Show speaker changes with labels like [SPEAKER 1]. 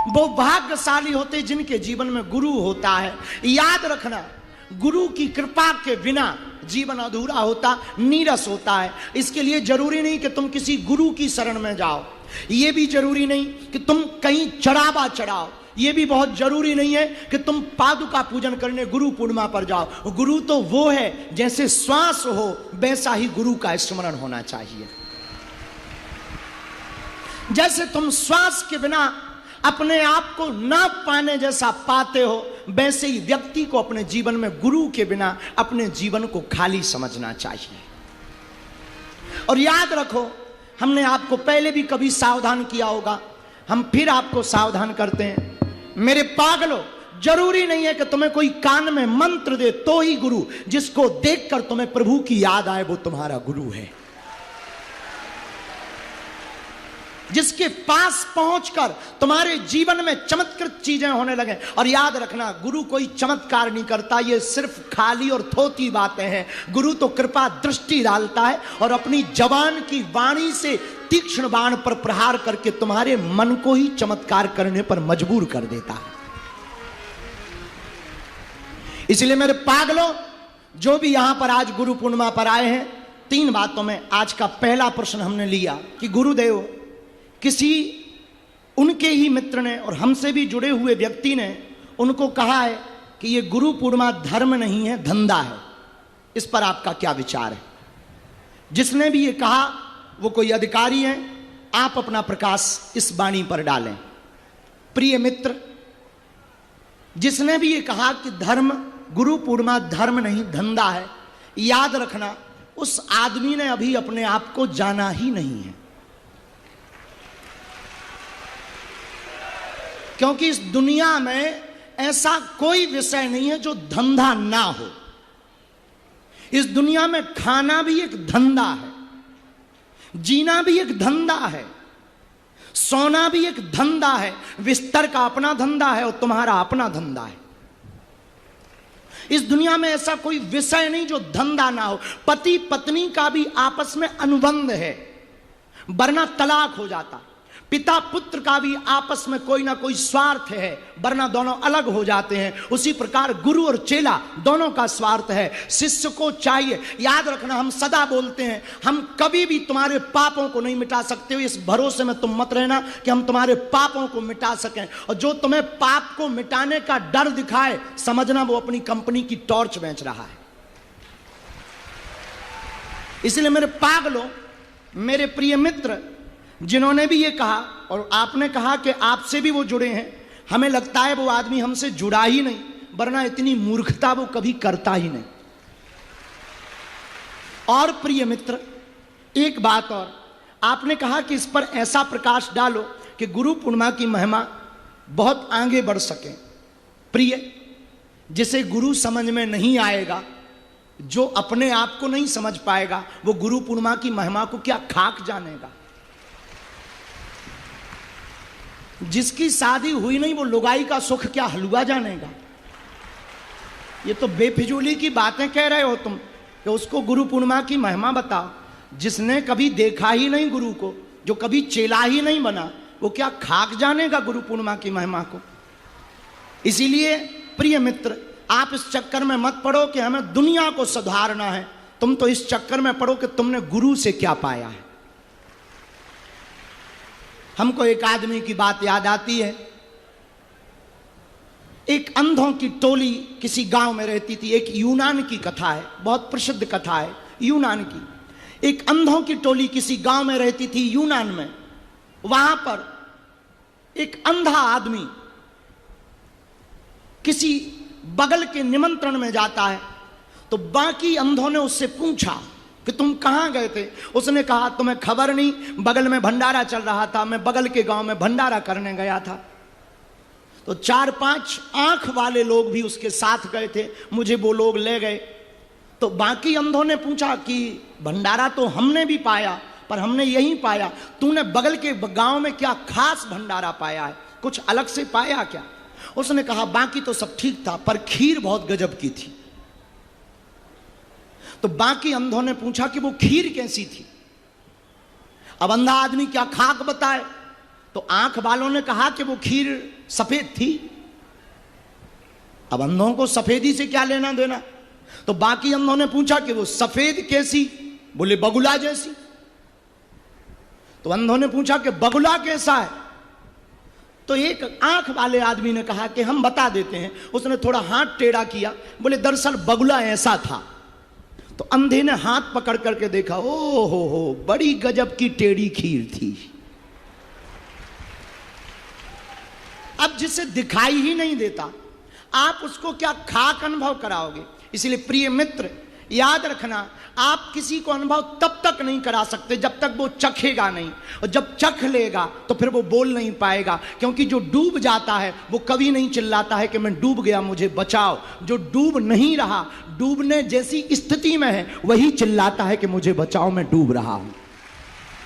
[SPEAKER 1] वो भाग्यशाली होते जिनके जीवन में गुरु होता है। याद रखना, गुरु की कृपा के बिना जीवन अधूरा होता, नीरस होता है। इसके लिए जरूरी नहीं कि तुम किसी गुरु की शरण में जाओ, यह भी जरूरी नहीं कि तुम कहीं चढ़ावा चढ़ाओ, यह भी बहुत जरूरी नहीं है कि तुम पादुका पूजन करने गुरु पूर्णिमा पर जाओ। गुरु तो वो है, जैसे श्वास हो वैसा ही गुरु का स्मरण होना चाहिए। जैसे तुम श्वास के बिना अपने आप को ना पाने जैसा पाते हो, वैसे ही व्यक्ति को अपने जीवन में गुरु के बिना अपने जीवन को खाली समझना चाहिए। और याद रखो, हमने आपको पहले भी कभी सावधान किया होगा, हम फिर आपको सावधान करते हैं। मेरे पागलों, जरूरी नहीं है कि तुम्हें कोई कान में मंत्र दे तो ही गुरु, जिसको देखकर तुम्हें प्रभु की याद आए वो तुम्हारा गुरु है। जिसके पास पहुंचकर तुम्हारे जीवन में चमत्कृत चीजें होने लगे। और याद रखना, गुरु कोई चमत्कार नहीं करता, ये सिर्फ खाली और थोती बातें हैं। गुरु तो कृपा दृष्टि डालता है और अपनी जवान की वाणी से तीक्ष्ण बाण पर प्रहार करके तुम्हारे मन को ही चमत्कार करने पर मजबूर कर देता है। इसलिए मेरे पागलों, जो भी यहां पर आज गुरु पूर्णिमा पर आए हैं, 3 बातों में आज का पहला प्रश्न हमने लिया कि गुरुदेव, किसी उनके ही मित्र ने और हमसे भी जुड़े हुए व्यक्ति ने उनको कहा है कि ये गुरु पूर्णिमा धर्म नहीं है, धंधा है। इस पर आपका क्या विचार है? जिसने भी ये कहा वो कोई अधिकारी है, आप अपना प्रकाश इस वाणी पर डालें। प्रिय मित्र, जिसने भी ये कहा कि धर्म, गुरु पूर्णिमा धर्म नहीं धंधा है, याद रखना, उस आदमी ने अभी अपने आप को जाना ही नहीं है। क्योंकि इस दुनिया में ऐसा कोई विषय नहीं है जो धंधा ना हो। इस दुनिया में खाना भी एक धंधा है, जीना भी एक धंधा है, सोना भी एक धंधा है। बिस्तर का अपना धंधा है और तुम्हारा अपना धंधा है। इस दुनिया में ऐसा कोई विषय नहीं जो धंधा ना हो। पति पत्नी का भी आपस में अनुबंध है, वरना तलाक हो जाता। पिता पुत्र का भी आपस में कोई ना कोई स्वार्थ है, वरना दोनों अलग हो जाते हैं। उसी प्रकार गुरु और चेला दोनों का स्वार्थ है। शिष्य को चाहिए, याद रखना, हम सदा बोलते हैं, हम कभी भी तुम्हारे पापों को नहीं मिटा सकते हो। इस भरोसे में तुम मत रहना कि हम तुम्हारे पापों को मिटा सकें। और जो तुम्हें पाप को मिटाने का डर दिखाए, समझना वो अपनी कंपनी की टॉर्च बेच रहा है। इसलिए मेरे पागलों, मेरे प्रिय मित्र, जिन्होंने भी ये कहा और आपने कहा कि आपसे भी वो जुड़े हैं, हमें लगता है वो आदमी हमसे जुड़ा ही नहीं, वरना इतनी मूर्खता वो कभी करता ही नहीं। और प्रिय मित्र, एक बात और, आपने कहा कि इस पर ऐसा प्रकाश डालो कि गुरु पूर्णिमा की महिमा बहुत आगे बढ़ सके। प्रिय, जिसे गुरु समझ में नहीं आएगा, जो अपने आप को नहीं समझ पाएगा, वो गुरु पूर्णिमा की महिमा को क्या खाक जानेगा। जिसकी शादी हुई नहीं, वो लुगाई का सुख क्या हलवा जानेगा। ये तो बेफिजूली की बातें कह रहे हो तुम कि उसको गुरु पूर्णिमा की महिमा बताओ। जिसने कभी देखा ही नहीं गुरु को, जो कभी चेला ही नहीं बना, वो क्या खाक जानेगा गुरु पूर्णिमा की महिमा को। इसीलिए प्रिय मित्र, आप इस चक्कर में मत पड़ो कि हमें दुनिया को सुधारना है। तुम तो इस चक्कर में पड़ो कि तुमने गुरु से क्या पाया है। हमको एक आदमी की बात याद आती है। एक अंधों की टोली किसी गांव में रहती थी। एक यूनान की कथा है, बहुत प्रसिद्ध कथा है यूनान की। एक अंधों की टोली किसी गांव में रहती थी यूनान में। वहां पर एक अंधा आदमी किसी बगल के निमंत्रण में जाता है, तो बाकी अंधों ने उससे पूछा कि तुम कहां गए थे। उसने कहा, तुम्हें खबर नहीं, बगल में भंडारा चल रहा था, मैं बगल के गांव में भंडारा करने गया था। तो 4-5 आंख वाले लोग भी उसके साथ गए थे, मुझे वो लोग ले गए। तो बाकी अंधों ने पूछा कि भंडारा तो हमने भी पाया, पर हमने यही पाया, तूने बगल के गांव में क्या खास भंडारा पाया है, कुछ अलग से पाया क्या। उसने कहा, बाकी तो सब ठीक था, पर खीर बहुत गजब की थी। तो बाकी अंधों ने पूछा कि वो खीर कैसी थी। अब अंधा आदमी क्या खाक बताए। तो तो आंख वालों ने कहा कि वो खीर सफेद थी। अब अंधों को सफेदी से क्या लेना देना, तो बाकी अंधों ने पूछा कि वो सफेद कैसी, बोले बगुला जैसी। तो अंधों ने पूछा कि बगुला कैसा है, तो एक आंख वाले आदमी ने कहा कि हम बता देते हैं। उसने थोड़ा हाथ टेढ़ा किया, बोले दरअसल बगुला ऐसा था। तो अंधे ने हाथ पकड़ करके देखा, ओ हो बड़ी गजब की टेढ़ी खीर थी। अब जिसे दिखाई ही नहीं देता आप उसको क्या खाक अनुभव कराओगे। इसलिए प्रिय मित्र याद रखना, आप किसी को अनुभव तब तक नहीं करा सकते जब तक वो चखेगा नहीं, और जब चख लेगा तो फिर वो बोल नहीं पाएगा। क्योंकि जो डूब जाता है वो कभी नहीं चिल्लाता है कि मैं डूब गया मुझे बचाओ। जो डूब नहीं रहा, डूबने जैसी स्थिति में है, वही चिल्लाता है कि मुझे बचाओ मैं डूब रहा हूं।